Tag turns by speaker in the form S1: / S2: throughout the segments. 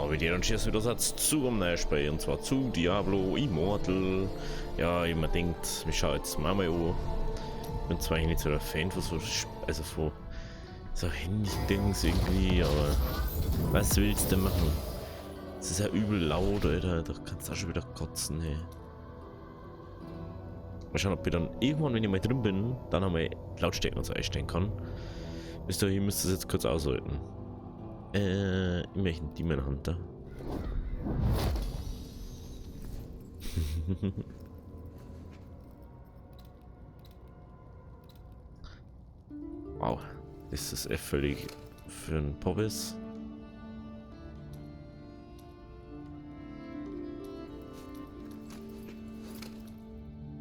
S1: Ja, wie dir und Cheers wieder Satz zu einem neuen Spiel, und zwar zu Diablo Immortal. Ja, ich mir denkt, wir schauen jetzt mal an. Ich bin zwar nicht so der Fan von so Handy-Dings irgendwie, aber was willst du machen? Es ist ja übel laut, Alter, da kannst du auch schon wieder kotzen, hey. Mal schauen, ob ich dann irgendwann, wenn ich mal drin bin, dann einmal Lautstärken und so einstellen kann. Bis dahin müsst ihr es jetzt kurz aushalten. Ich möchte einen Demon Hunter. Wow, das ist echt völlig für einen Poppis.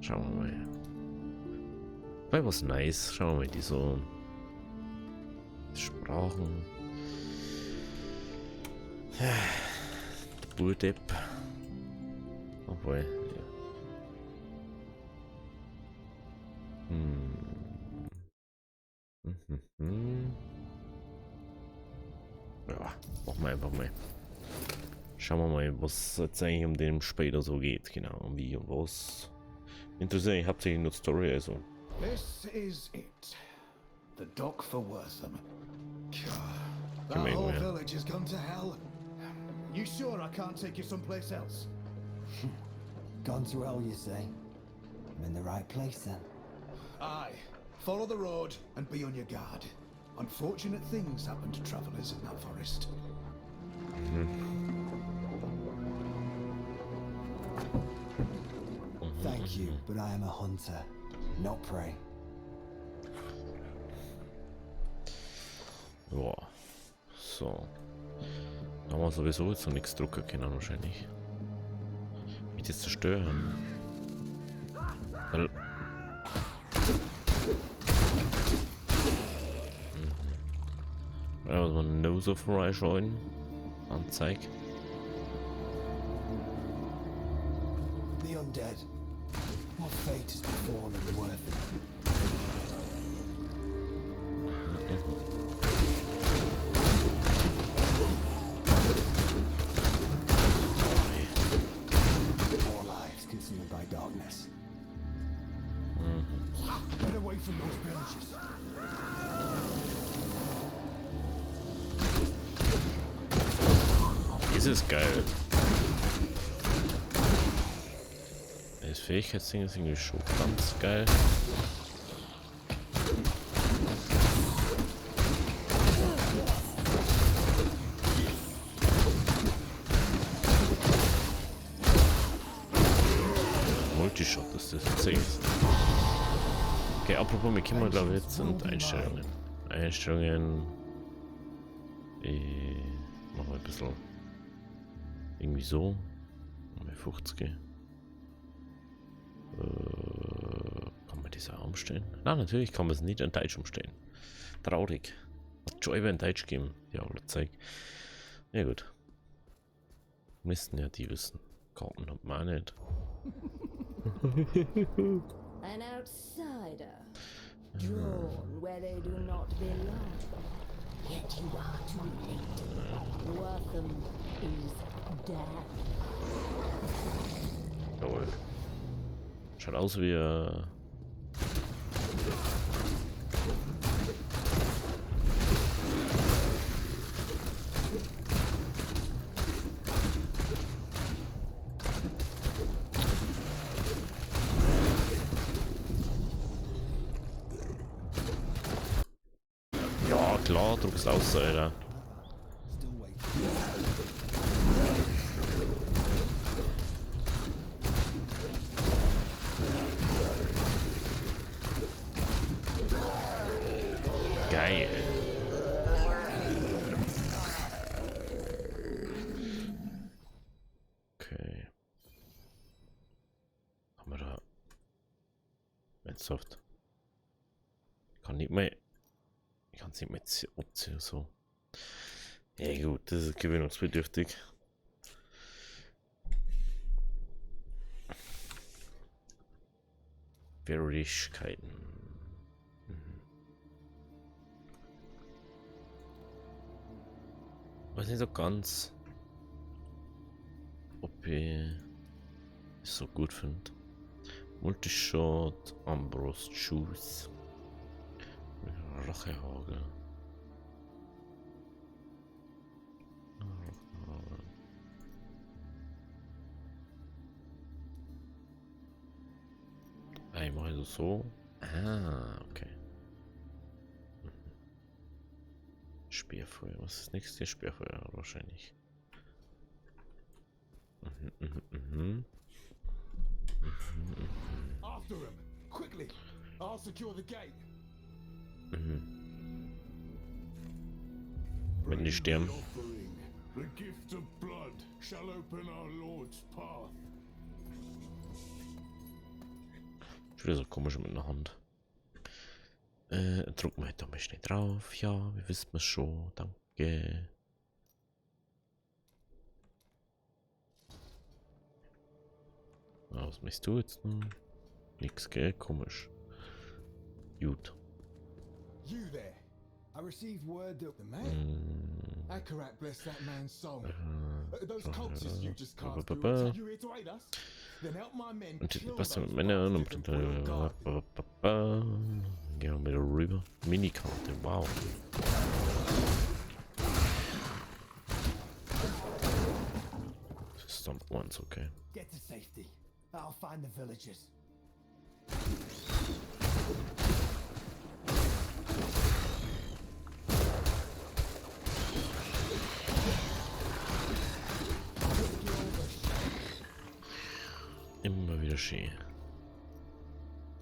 S1: Schauen wir mal. Weil was nice. Schauen wir mal, die so Sprachen. Der Burdepp. Obwohl, ja. Ja, machen wir einfach mal. Schauen wir mal, was jetzt eigentlich um den später so geht. Genau, um wie und was. Interessiert mich hauptsächlich nur Story, also.
S2: This is it. The dock for Wortham. That
S1: Come
S2: whole
S1: in, man.
S2: village has gone to hell. You sure I can't take you someplace else?
S3: Gone to hell, you say? I'm in the right place then.
S2: Aye. Follow the road and be on your guard. Unfortunate things happen to travelers in that forest.
S3: Thank you, but I am a hunter, not prey.
S1: Ja, so. Da haben wir sowieso jetzt noch nichts drucken können wahrscheinlich. Mit jetzt zerstören. Weil ja, was man Nose of Rein anzeigt.
S3: The undead. What fate has befallen Wortham? More lives consumed by darkness.
S2: Get away from those villages.
S1: Dieses geil. Das Fähigkeitsding ist irgendwie schon ganz geil. Multishot ist das jetzt. Okay, apropos, wir können glaube ich jetzt sind Einstellungen. Machen wir ein bisschen irgendwie so. Machen wir 50. Kann man das auch umstellen? Na, natürlich kann man es nicht in Deutsch umstellen. Traurig. Hat schon in Deutsch gegeben. Ja, oder Zeug. Ja gut. Müssten ja die wissen. Karten hat man auch nicht.
S4: An outsider, drawn where they do not belong. Yet you are too late. Wortham is dead.
S1: Jawohl. Schaut aus wie ja klar, druckst aus, Alter.
S3: Still waiting.
S1: Geil. Okay. Haben wir da Soft? Kann nicht mehr. Ich kann es nicht mehr abziehen so. Ja gut, das ist gewöhnungsbedürftig. Bayrischkeiten. Weiß nicht so ganz. so gut finde. Multishot, Ambrose Juice. Rachehagel. Einmal so. Ah, okay. Speerfeuer. Was ist das nächste? Speerfeuer wahrscheinlich.
S2: After him! Quickly! I'll secure the gate!
S1: Wenn die sterben.
S2: The gift of blood shall open our Lord's path.
S1: Schon wieder so komisch mit einer Hand. Drucken wir halt da mal schnell drauf. Ja, wir wissen es schon. Danke. Was machst du jetzt noch? Nix, gell? Komisch. Gut.
S2: You there! I received word that the man. Akarat bless that man's soul. Those cultists you just cast through, are you here to aid us? Then help my men kill those bastards and put on guard.
S1: Gehen wir wieder rüber. Minikarte, wow. Das ist dann once, okay.
S3: Get to safety. I'll find the villagers.
S1: Immer wieder schön.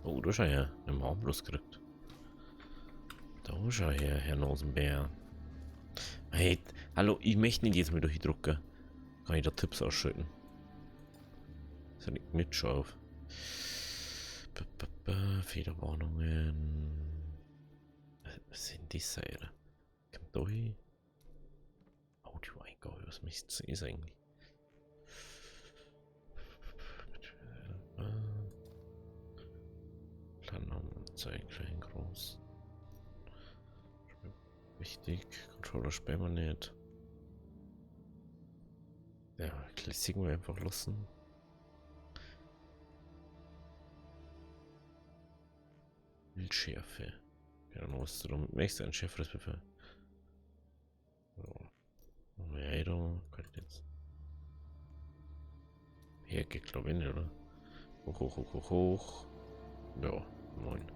S1: Oh, da schau her. Im Armbrust gekriegt. Da schau her, Herr Nasenbär. Hey, hallo, ich möchte nicht jetzt mal durchdrucken. Kann ich da Tipps ausschütten? Das ist nicht mit auf. Fehlerwarnungen. Was sind die Seile? Kommt da hin? Audio-Eingabe, was müsste es eigentlich? Plannamen zeigen, klein, groß. Wichtig, Controller sperren wir nicht. Ja, klicken wir einfach lassen. Bildschärfe. Ja, dann musst du da nächstes ein schärferes Befehl. So. Ja, da kann ich jetzt. Hier geht glaube ich nicht, oder? Hoch, hoch, hoch, hoch, hoch. Ja, 9.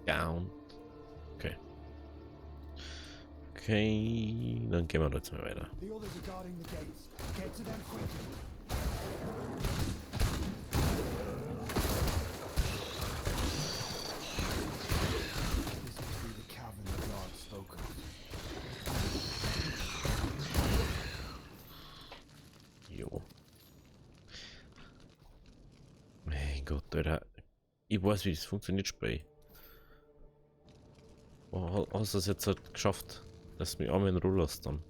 S1: Down. Okay. Okay, dann gehen wir jetzt mal weiter.
S2: The others are guarding the gates. Get to them quickly. This must be the cavern the guard spoke of.
S1: Jo. Mein Gott, Alter. Ich weiß, wie das funktioniert, Spray. Oh, hast du es jetzt halt geschafft, dass du mich auch in Ruhe lässt dann?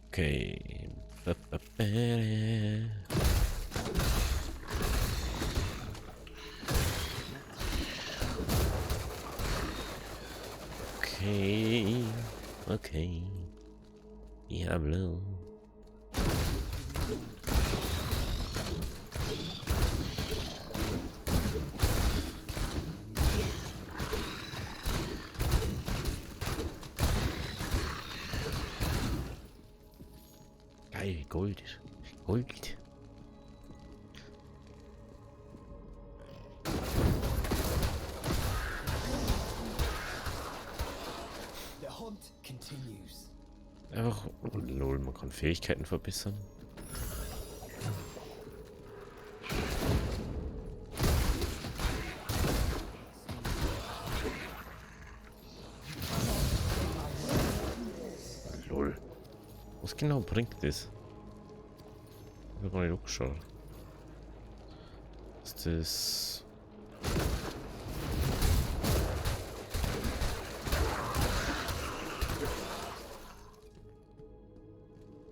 S1: Okay. Okay. Okay. Diablo. Geil, Gold. Gold.
S3: The hunt continues.
S1: Einfach, lol, man kann Fähigkeiten verbessern. Lol. Was genau bringt das? Ich hab gar nicht angeschaut. Ist das...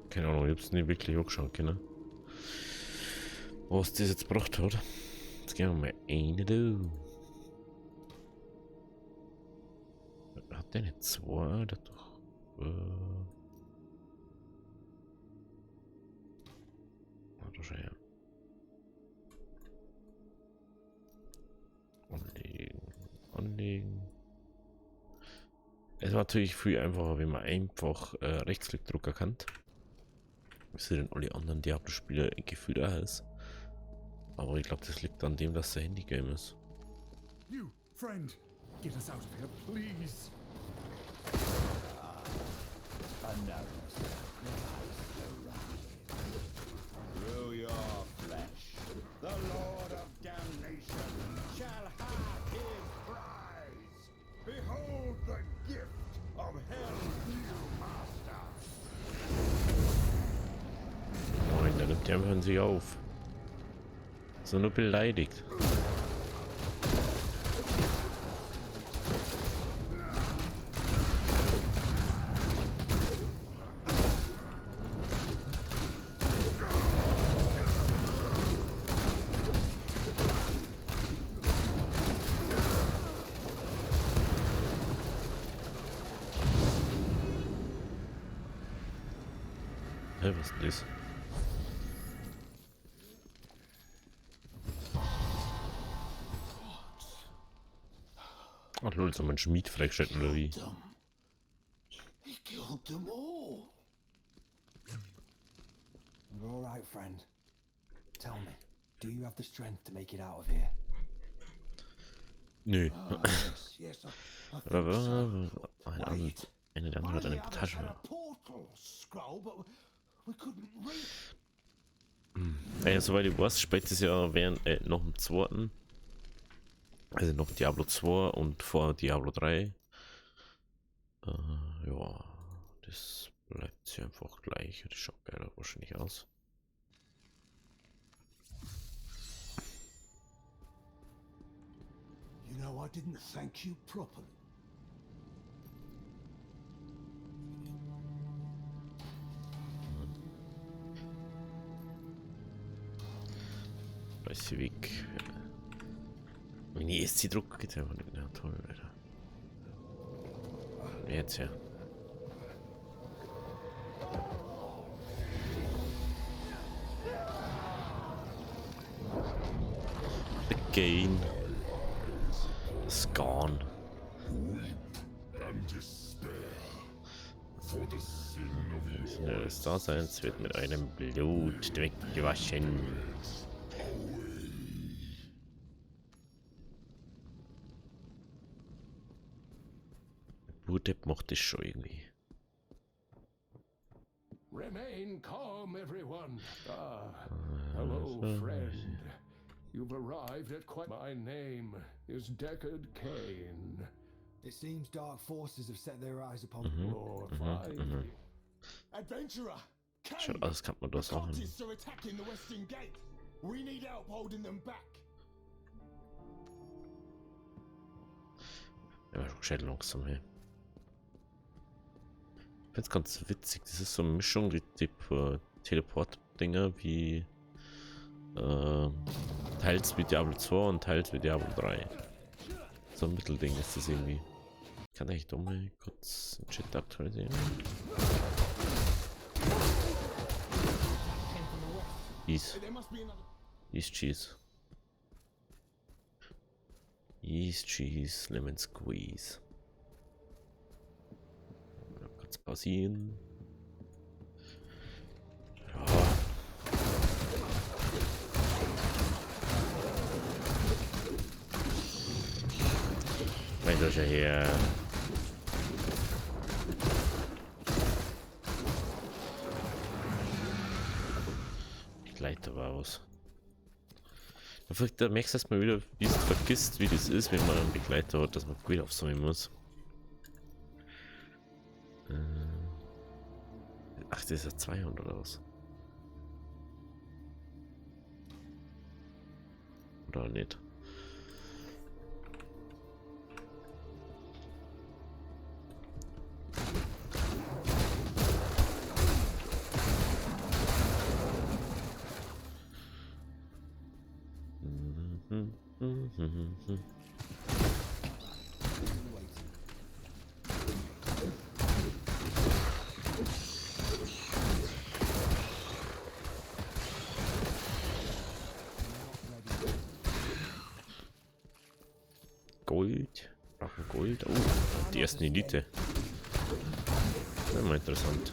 S1: Keine Ahnung, ich hab's nicht wirklich angeschaut, können. Was das jetzt gebracht hat. Jetzt gehen wir mal rein, du. Der nicht 2, der doch. Da schon her. Anlegen. Es war natürlich viel einfacher, wenn man einfach Rechtsklickdrucker kann. Wie sie denn alle anderen Diablo-Spieler gefühlt auch ist. Aber ich glaube, das liegt an dem, dass der Handygame ist.
S5: You, friend, get us out of here, please.
S6: Through your flesh, the Lord of Damnation shall have his prize. Behold the gift of hell's new master.
S1: Moin, da nimmt der hören sich auf. So nur beleidigt. Hä, was ist das? Ach lol, so mein Schmied freigeschalten oder wie?
S6: He killed them all.
S3: You're all right, friend. Tell me, do you have the strength to make it out of here?
S1: Nö.
S6: Yes, yes, I think
S1: Aber
S6: so.
S1: eine der anderen hat eine
S6: My others
S1: Tasche.
S6: had a portal scroll, but we couldn't read.
S1: Ja, soweit ich weiß, spielt es ja während noch im zweiten. Also noch Diablo 2 und vor Diablo 3. Ja, das bleibt hier einfach gleich. Das schaut geil wahrscheinlich aus.
S6: You know, I didn't thank you properly.
S1: Da ist sie weg. Wenn die ESC-Druck geht einfach nicht. Ja, toll, Alter. Jetzt ja. Again. It's gone. Das Daseins wird mit einem Blut weggewaschen. Butep macht das schon irgendwie.
S5: Remain calm, everyone. Hello, friend. You've arrived at quite. My name is Deckard Cain.
S3: It seems dark forces have set their eyes upon
S5: Finally.
S2: Adventurer!
S1: Schon
S2: Kane!
S1: alles kann man das auch.
S2: Cultists are attacking the western gate. We need help holding them back.
S1: Ja, schon langsam, hey. Ich find's ganz witzig. Das ist so eine Mischung, die Teleport-Dinger wie teils wie Diablo 2 und teils wie Diablo 3. So ein Mittelding ist das irgendwie. Kann ich doch mal kurz den Chat aktualisieren. East Cheese. East Cheese, Lemon Squeeze. Kurz pausieren. Ja. Weiter her. Begleiter war aus. Da merkst du erstmal wieder, wie es vergisst, wie das ist, wenn man einen Begleiter hat, dass man gut aufsammeln muss. Ach, das ist ja 200 oder was? Oder nicht? Gold. Brauchen Gold. Oh, die ersten Elite. Das ist immer interessant.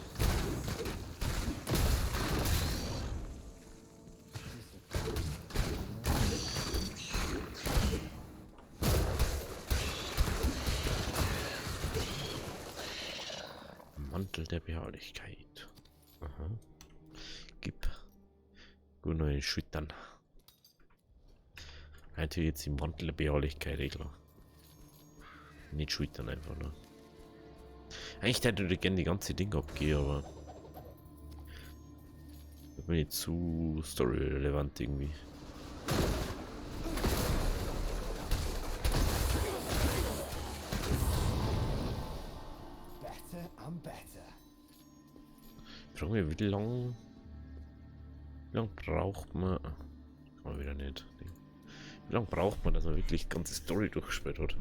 S1: Mantel der Beharrlichkeit. Aha. Gib. Gut neue Schüttern. Heute jetzt im Mantel der Beharrlichkeit, Regler. Nicht Schüttern einfach nur. Eigentlich hätte ich gerne die ganze Ding abgehen, aber das bin nicht zu story-relevant irgendwie.
S3: Better and better.
S1: Ich frage mich, wie lang braucht man. Kann man wieder nicht. Wie lange braucht man, dass man wirklich die ganze Story durchgespielt hat?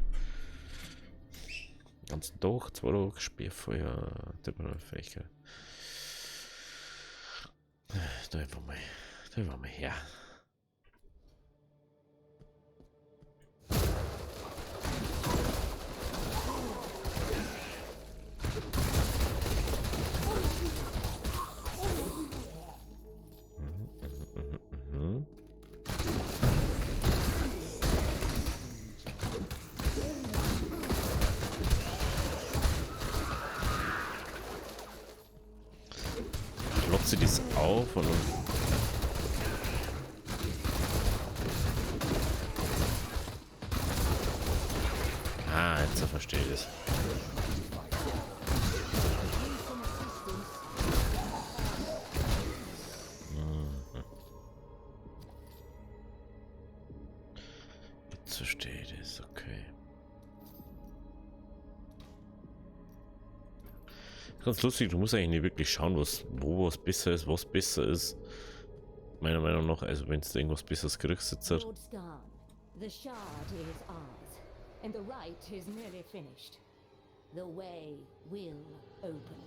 S1: Den ganzen Tag, 2 Tage, Speerfeuer, Fähigkeit. Da einfach mal her. Klopft sie das auf und jetzt verstehe ich es. Jetzt verstehe ich es, okay. Ganz lustig, du musst eigentlich nicht wirklich schauen, wo was besser ist, was besser ist. Meiner Meinung nach, also wenn du irgendwas Besseres kriegst, jetzt halt.
S4: Lord Skarn, the shard is ours, and the rite is nearly finished. The way will open.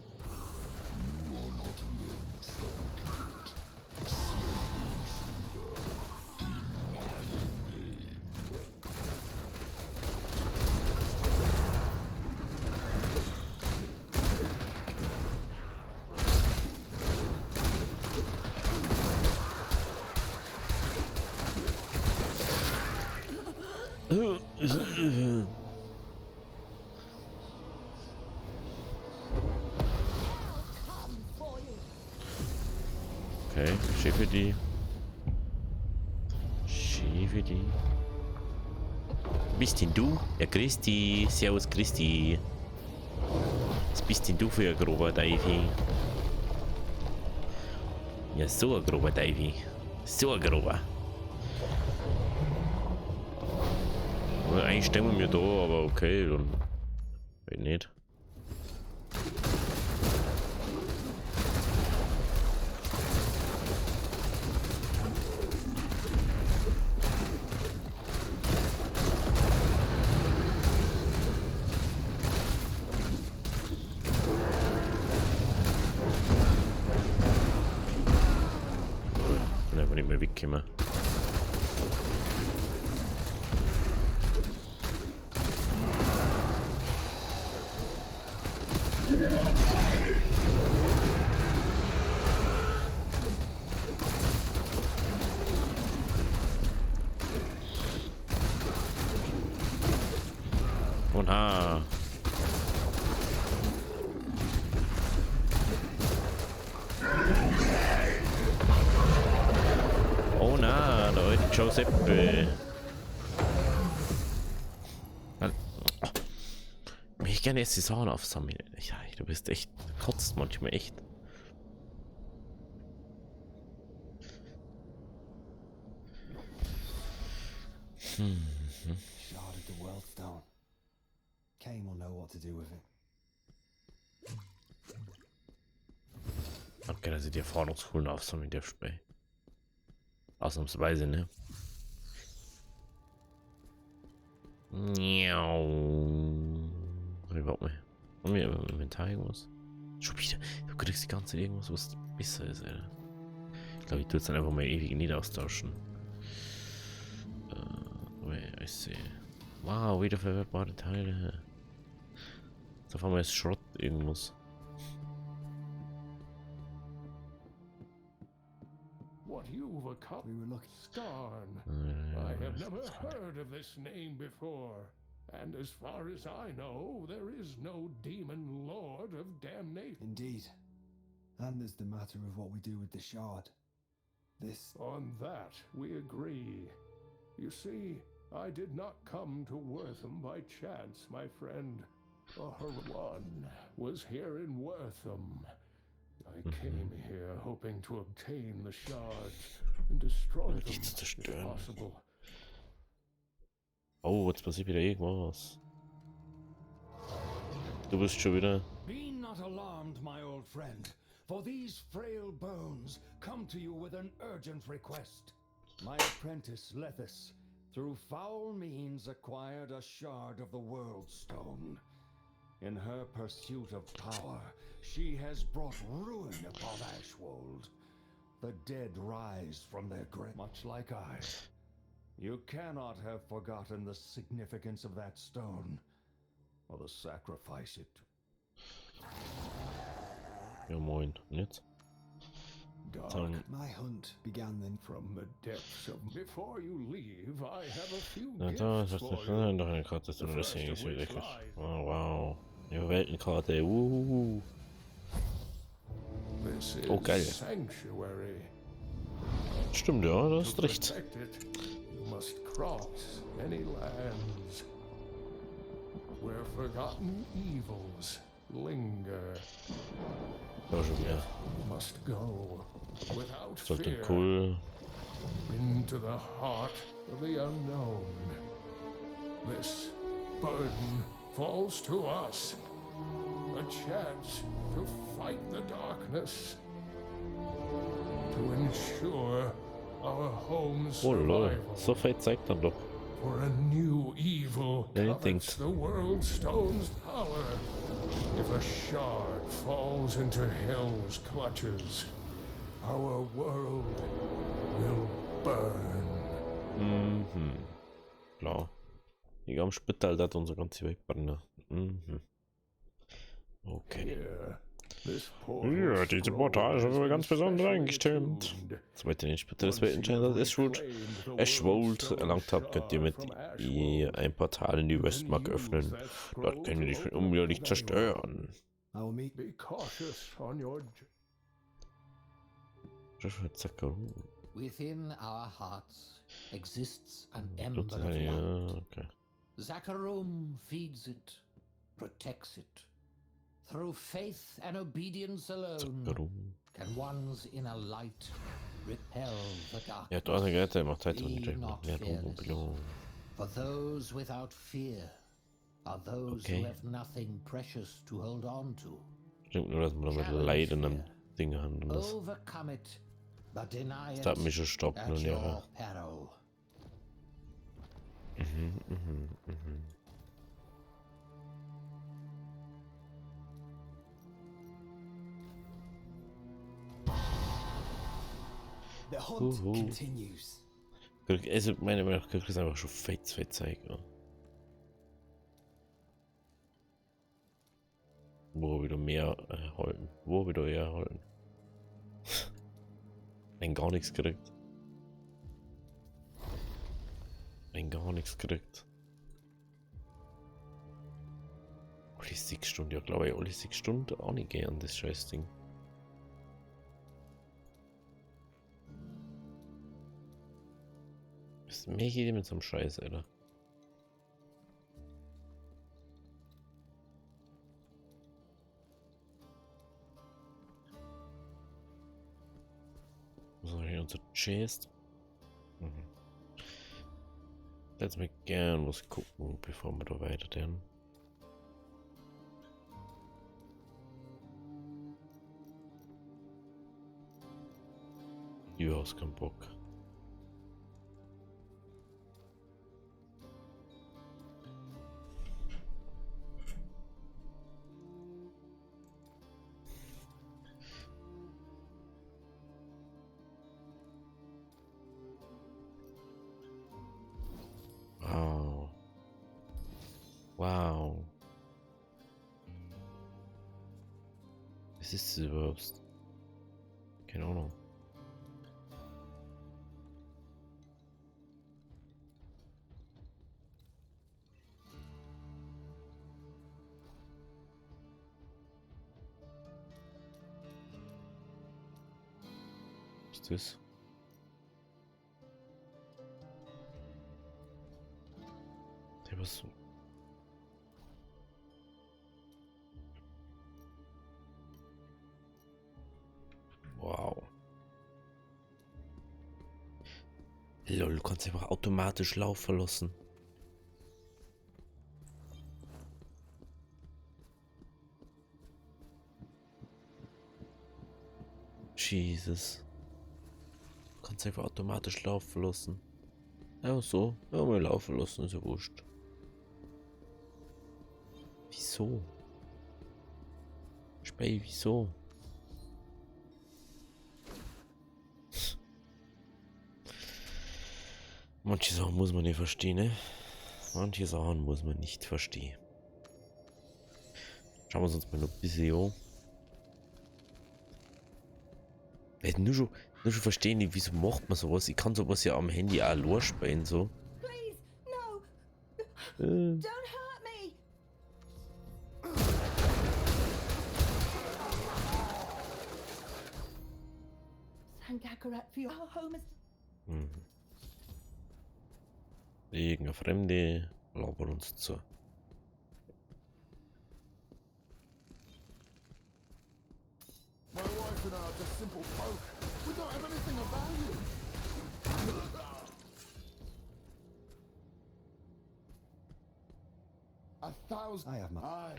S1: Okay, schiffe die. Bist denn du? Ja, Christi. Servus, Christi. Was bist denn du für ein grober Davy? Ja, so ein grober Davy. So ein grober. Also eigentlich stellen wir mir da, aber okay, dann. Wenn nicht. Nicht mehr wegkommen. Und oh na, der alte Giuseppe. Ich gerne jetzt die Sachen aufsammeln. Ja, du bist echt, kotzt manchmal echt.
S3: Shard of the World Stone. Kane will know what to do with it.
S1: Okay, dass ich die Erfahrungsholen aufsammeln darf bei. Ausnahmsweise, ne? Warte mal. Haben wir im Inventar irgendwas? Schon wieder. Du kriegst die ganze Zeit irgendwas, was besser ist, Alter. Ich glaube, ich tue jetzt dann einfach mal ewig nicht austauschen. Ich sehe. Wow, wiederverwertbare Teile. Jetzt auf einmal ist Schrott irgendwas.
S7: What you've
S3: We were
S7: accomplished,
S3: lucky.
S7: Skarn. I have never heard of this name before. And as far as I know, there is no demon lord of damnation.
S3: Indeed. And there's the matter of what we do with the shard. This.
S7: On that, we agree. You see, I did not come to Wortham by chance, my friend. One was here in Wortham. I came here hoping to obtain the shards and destroy them,
S1: Die zu
S7: if
S1: zerstören.
S7: possible.
S1: Oh, jetzt passiert wieder irgendwas. Du bist schon wieder.
S6: Be not alarmed, my old friend, for these frail bones come to you with an urgent request. My apprentice, Lethis, through foul means acquired a shard of the World Stone. In her pursuit of power, she has brought ruin upon Ashwold. The dead rise from their grave, much like I. You cannot have forgotten the significance of that stone, or the sacrifice it.
S1: Ja, moin. Und jetzt?
S7: Dark
S3: My hunt began then.
S7: from the depths of. Before you leave, I have a few
S1: Na da, das
S7: gifts
S1: ist
S7: for you.
S1: doch eine Karte, das
S7: The
S1: ist
S7: first
S1: deswegen
S7: of
S1: ist
S7: which
S1: wirklich.
S7: lies.
S1: Oh, wow. Eine Weltenkarte.
S7: This is
S1: Oh, geil.
S7: sanctuary.
S1: Stimmt, ja, du
S7: To
S1: hast recht.
S7: protect it, you must cross many lands where forgotten evils linger.
S1: Ja, schon wieder.
S7: You must go without
S1: Sollte
S7: fear
S1: cool.
S7: into the heart of the unknown. This burden falls to us. A chance to fight the darkness. To ensure our home's
S1: Oh lol,
S7: survival.
S1: so viel zeigt dann doch.
S7: For a new evil
S1: Ja, ich
S7: covets
S1: denk's.
S7: the World Stone's power. If a shard falls into hell's clutches, our world will burn.
S1: Mhm. Klar. Ich am Spital dat unsere ganze Welt brennen. Mhm. Okay.
S7: Here, this
S1: Ja, diese Portal ist aber ganz besonders eingestimmt. Sobald ihr den Spital des Weltenscheiners Ashwold erlangt habt, könnt ihr mit ihr ein Portal in die Westmark öffnen. Dort könnt ihr dich mit unmöglich zerstören.
S3: I will meet.
S7: Be cautious on your
S8: Within our hearts exists an ember of
S1: Ja,
S8: light.
S1: okay.
S8: Zakarum feeds it, protects it. Through faith and obedience alone
S1: Warum?
S8: can one's inner light repel the
S1: Ja,
S8: darkness.
S1: du hast ja gehört, er macht Zeit und
S8: Be
S1: nicht
S8: not
S1: mehr
S8: fearless.
S1: Belohnung.
S8: For those without fear are those
S1: Okay.
S8: who have nothing precious to hold on to.
S1: Stimmt nur, dass man damit Leiden am Ding handeln muss.
S8: Overcome it, but deny
S1: Das hat
S8: it
S1: mich schon stoppen
S8: at
S1: und ja.
S8: your peril.
S3: The hunt
S1: Uhu.
S3: continues.
S1: Also, meiner Meinung nach, ist einfach schon fett zeigen. Ja. Wo wieder mehr halten. Wo wieder eher halten. Wenn gar nichts kriegt. Wenn gar nichts kriegt. Alle 6 Stunden, ja glaube ich, alle 6 Stunden auch nicht gern, das scheiß Ding. Was mehr geht mit so einem Scheiß, Alter. So, hier unser Chest. Lass mich gern was gucken, bevor wir da weiter denn. Ja, hast keinen Bock. Wow. Wow. Was ist das überhaupt? Keine Ahnung. Was ist das? Der was so. Wow. Lol, du kannst einfach automatisch laufen lassen. Jesus. Du kannst einfach automatisch laufen lassen. Ja, so. Ja, mal laufen lassen, ist ja wurscht. Wieso? Spey, wieso? Manche Sachen muss man nicht verstehen, ne? Manche Sachen muss man nicht verstehen. Schauen wir uns mal noch ein bisschen an. Nur schon verstehen nicht, wieso macht man sowas? Ich kann sowas ja am Handy auch losspielen, so.
S4: Please, no! Don't hurt me! Thank Akarat for your home is...
S1: Irgendeine Fremde labert uns zu.
S2: My wife and I are just simple folk. We don't have anything of value. A thousand.
S3: I have my...
S2: Aye.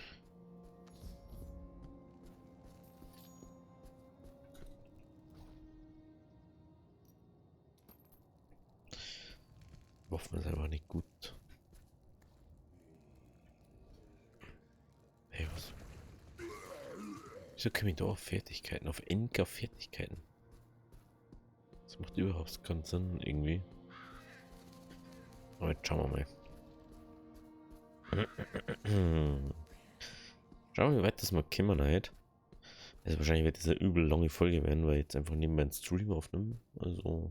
S1: Waffen ist einfach nicht gut. Hey, was? Wieso komme ich da auf Fertigkeiten? Auf Enker Fertigkeiten? Das macht überhaupt keinen Sinn, irgendwie. Aber jetzt schauen wir mal. Schauen wir, wie weit das mal kommen halt. Also wahrscheinlich wird das eine übel lange Folge werden, weil ich jetzt einfach nebenbei einen Stream aufnehme. Also...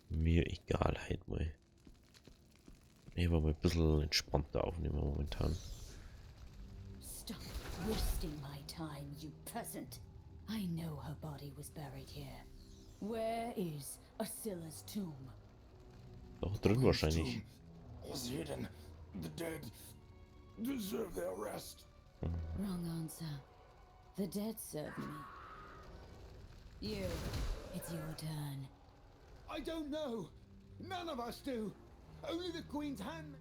S1: mir egal halt mal. Ich war mal ein bisschen entspannter aufnehmen momentan.
S4: Stop wasting my time, you peasant. I know her body was buried here. Where is Asilla's tomb?
S1: Doch drin wahrscheinlich.
S2: Was hidden. The dead deserve their rest.
S4: Wrong answer. The dead serve me. You, it's your turn.
S2: I don't know. None of us do. Only the Queen's hand.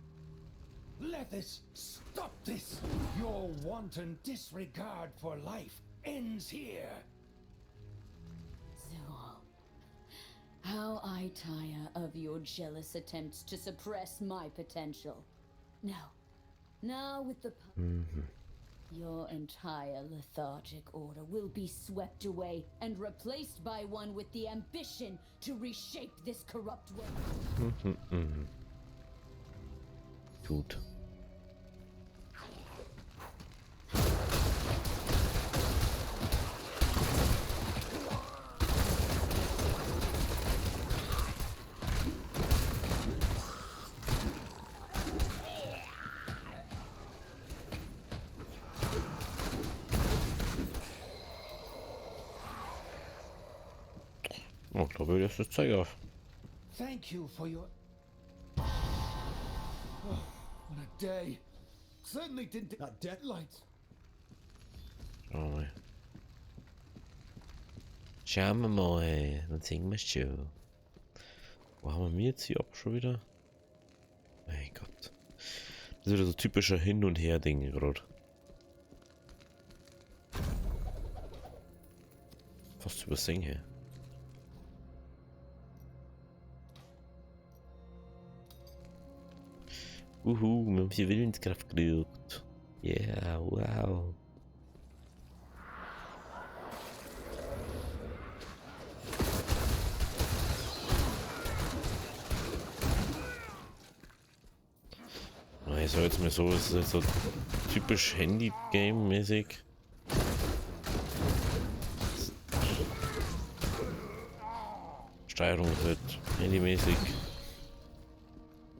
S6: Lethis, stop this! Your wanton disregard for life ends here!
S4: Zool, how I tire of your jealous attempts to suppress my potential. Now with the... Your entire lethargic order will be swept away and replaced by one with the ambition to reshape this corrupt world.
S1: Gut. Oh, ich glaube, das ist das Zeug auf.
S6: Thank you for your...
S2: What a day. Certainly didn't... That deadlight.
S1: Schauen wir mal. Schauen wir mal, dann sehen wir schon. Wo haben wir mir jetzt hier ab schon wieder? Mein Gott. Das ist wieder so typischer Hin- und Her-Ding gerade. Fast übersehen hier. Wir haben 4 Willenskraft gekriegt. Yeah, wow. Ich sag jetzt mal so, es ist halt so typisch Handy-Game-mäßig. Steuerung wird handymäßig.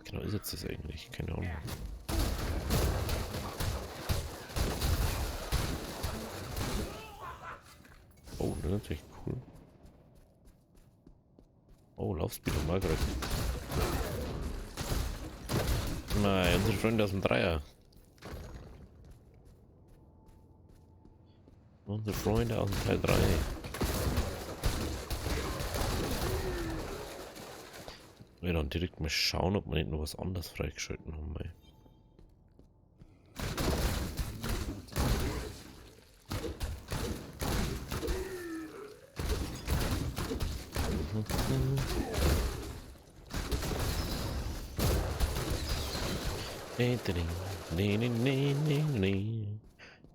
S1: Genau ist jetzt das eigentlich? Keine Ahnung. Oh, das ist natürlich cool. Oh, Laufspeed und Margaret. Nein, unsere Freunde aus dem Dreier. Unsere Freunde aus dem Teil 3. Wir dann direkt mal schauen, ob wir nicht noch was anderes freigeschalten haben. Ey. Nee, nee, nee, nee, nee, nee.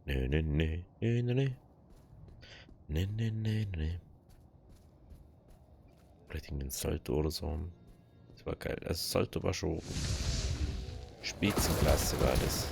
S1: Nee, nee, nee, nee, nee. Nee, nee, nee, nee. Vielleicht irgendein Salto oder so. Das war geil. Also Salto war schon Spitzenklasse war das.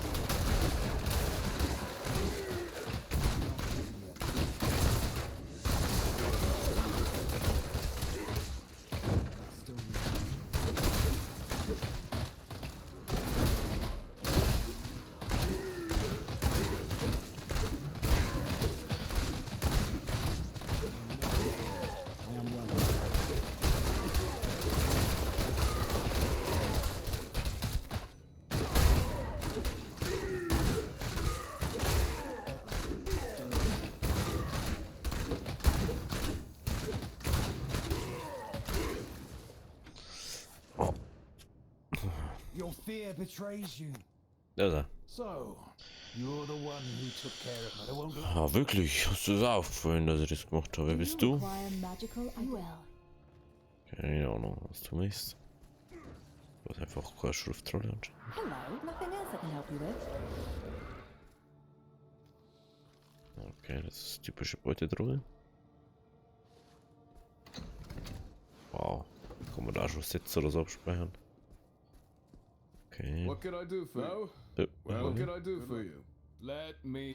S3: Your fear betrays you.
S1: Da ist er.
S6: So, you're the one who took care of me. I won't
S1: Ah, wirklich? Hast du es aufgefallen, dass ich das gemacht habe? Wer bist du? Keine Ahnung, was du machst. Du hast einfach keine Schriftrolle anscheinend. Okay, das ist typische Beutedroge. Wow. Kann man da schon Sätze oder so abspeichern? Okay.
S9: What can I do for you? What can I do for you? Let me.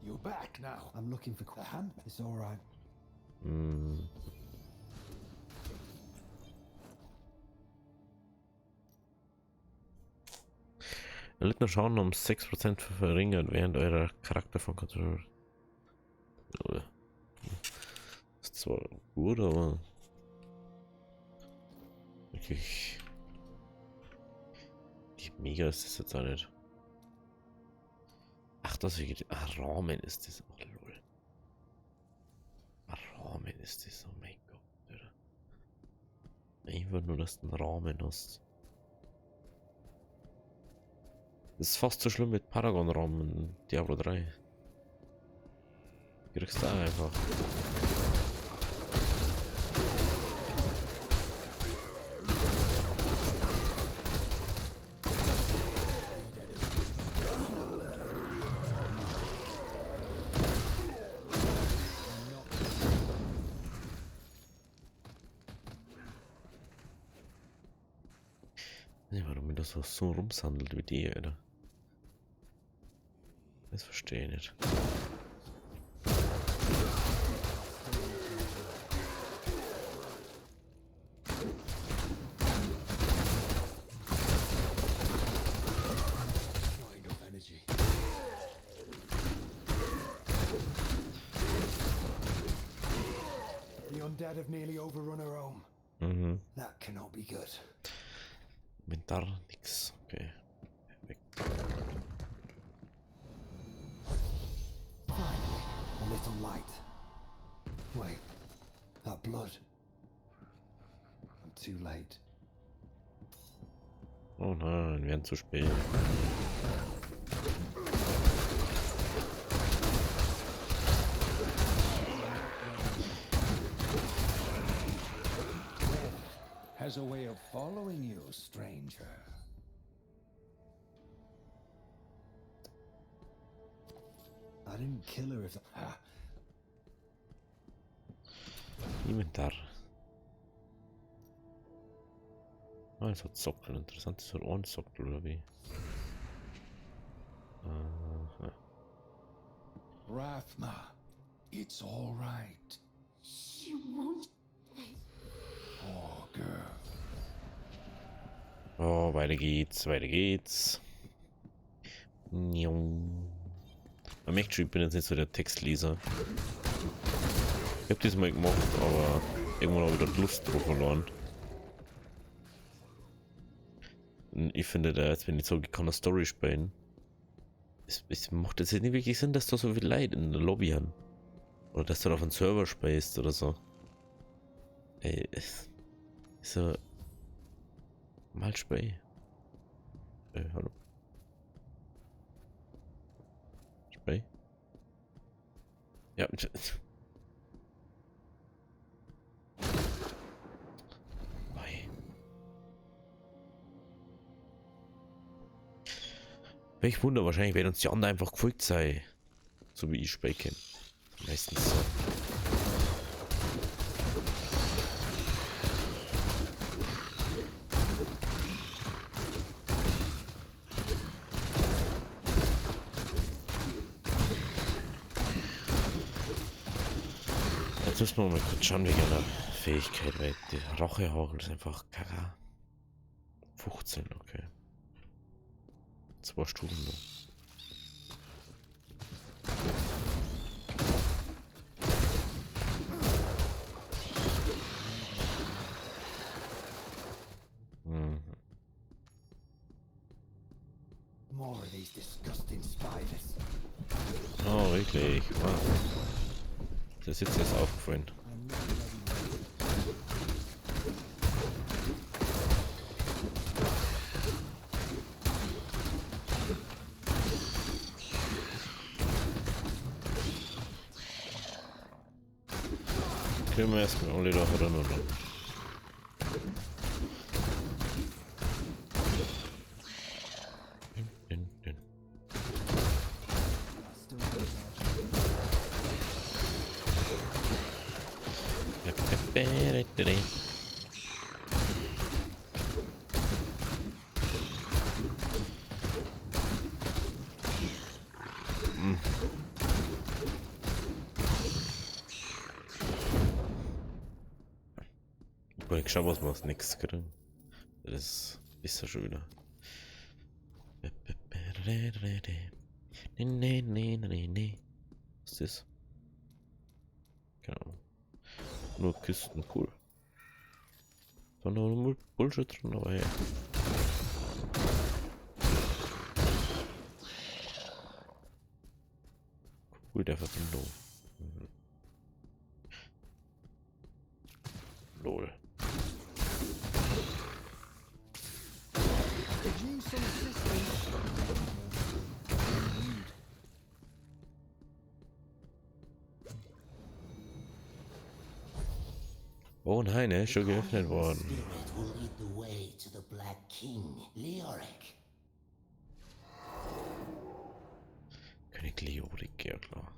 S6: You're back now.
S3: I'm looking for the hand. It's all right.
S1: Hm. Erlitten Schaden um 6% verringert während eurer Charakter von Kontrolle. Ist zwar gut, aber wirklich mega ist das jetzt auch nicht. Ach, das ist Rahmen ist das. Oh, lol. Rahmen ist das. Oh mein Gott, Alter. Einfach nur, dass du einen Rahmen hast. Das ist fast so schlimm mit Paragon-Rahmen in Diablo 3. Du kriegst da einfach. Nee, warum mir das so rumsandelt wie die, Alter. Das verstehe ich nicht.
S3: The undead have nearly overrun her home.
S1: Mhm.
S3: That cannot be good.
S1: Inventar nix. Okay. Perfekt.
S3: Finally, a little light. Wait, that blood. I'm too late.
S1: Oh nein, wir werden zu spät.
S6: Has a way of following you, stranger.
S3: I didn't kill her if...
S1: Inventar. Ah, es hat Sockel. Interessant, das hat Ohrensockel oder wie? Aha.
S6: Rathma, it's all right.
S10: She won't.
S6: Poor girl.
S1: Oh, weiter geht's, weiter geht's. Man merkt schon, ich bin jetzt nicht so der Textleser. Ich hab das mal gemacht, aber irgendwann habe ich dort Lust drauf verloren. Und ich finde, da jetzt, wenn ich sage, ich kann eine Story spielen, es macht jetzt nicht wirklich Sinn, dass da so viel Leute in der Lobby haben. Oder dass du da auf einen Server spielst oder so. Ey, ist so. Mal spielen. Hallo. Spiel. Ja. Welch Wunder, wahrscheinlich werden uns die anderen einfach gefolgt sein. So wie ich spreche. Meistens so. Jetzt müssen wir mal kurz schauen wegen einer Fähigkeit, weil die Rachehagel ist einfach Kaka. 15, okay. 2 Stunden noch.
S3: More of these disgusting spiders.
S1: Oh, wirklich. Wow. Das ist jetzt aufgefallen. Können wir erstmal alle da oder nur noch? Ich schau, was wir aus nichts kriegen. Das ist ja schon wieder. Was ist das? Keine Ahnung. Nur Kisten, cool. Da noch nur Bullshit drin, aber ja. Cool, der Verbindung. Lol. Oh nein, er ist schon geöffnet worden. König Leorik, ja klar.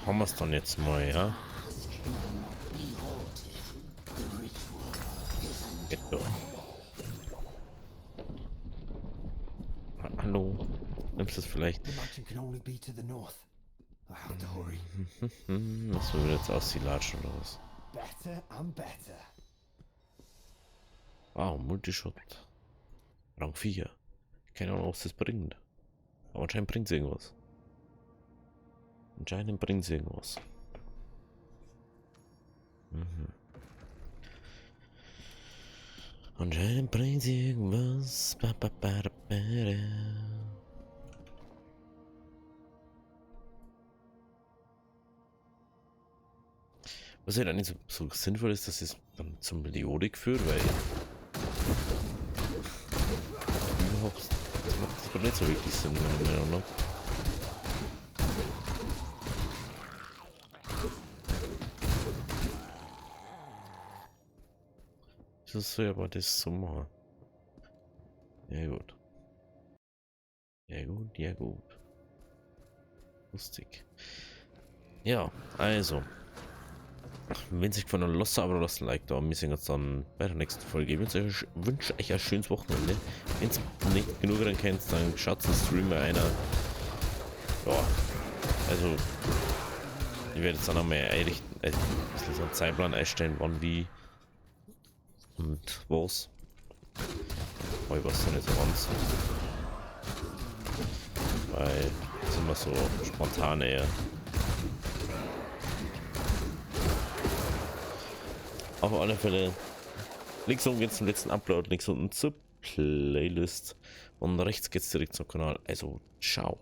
S1: Haben wir es dann jetzt mal, ja? Geht doch. Hallo? Nimmst du es vielleicht?
S3: The mansion can only be to the north. I have to hurry.
S1: Was will jetzt aus die Latschen oder was?
S3: Better and better.
S1: Wow, Multishot. Rang 4. Keine Ahnung, was das bringt. Aber anscheinend bringt es irgendwas. Anscheinend bringt es irgendwas. Anscheinend bringt es irgendwas. Was ja dann nicht so sinnvoll ist, dass es dann zum Meliodik führt, weil überhaupt das wird nicht so wirklich Sinn, meiner Meinung nach. Das soll aber das so machen. Ja gut. Ja gut, ja gut. Lustig. Ja, also. Wenn sich von der Losse aber lasst ein Like da. Wir sehen uns dann bei der nächsten Folge. Ich wünsche euch ein schönes Wochenende. Wenn ihr nicht genug daran kennt, dann schaut den Stream mal einer. Ja, also ich werde jetzt auch noch mehr einrichten, ein bisschen so einen Zeitplan einstellen, wann, wie und was. Aber ich weiß noch nicht so ganz. Weil das ist immer so spontan eher. Auf alle Fälle, links unten geht es zum letzten Upload, links unten zur Playlist und rechts geht es direkt zum Kanal. Also, ciao.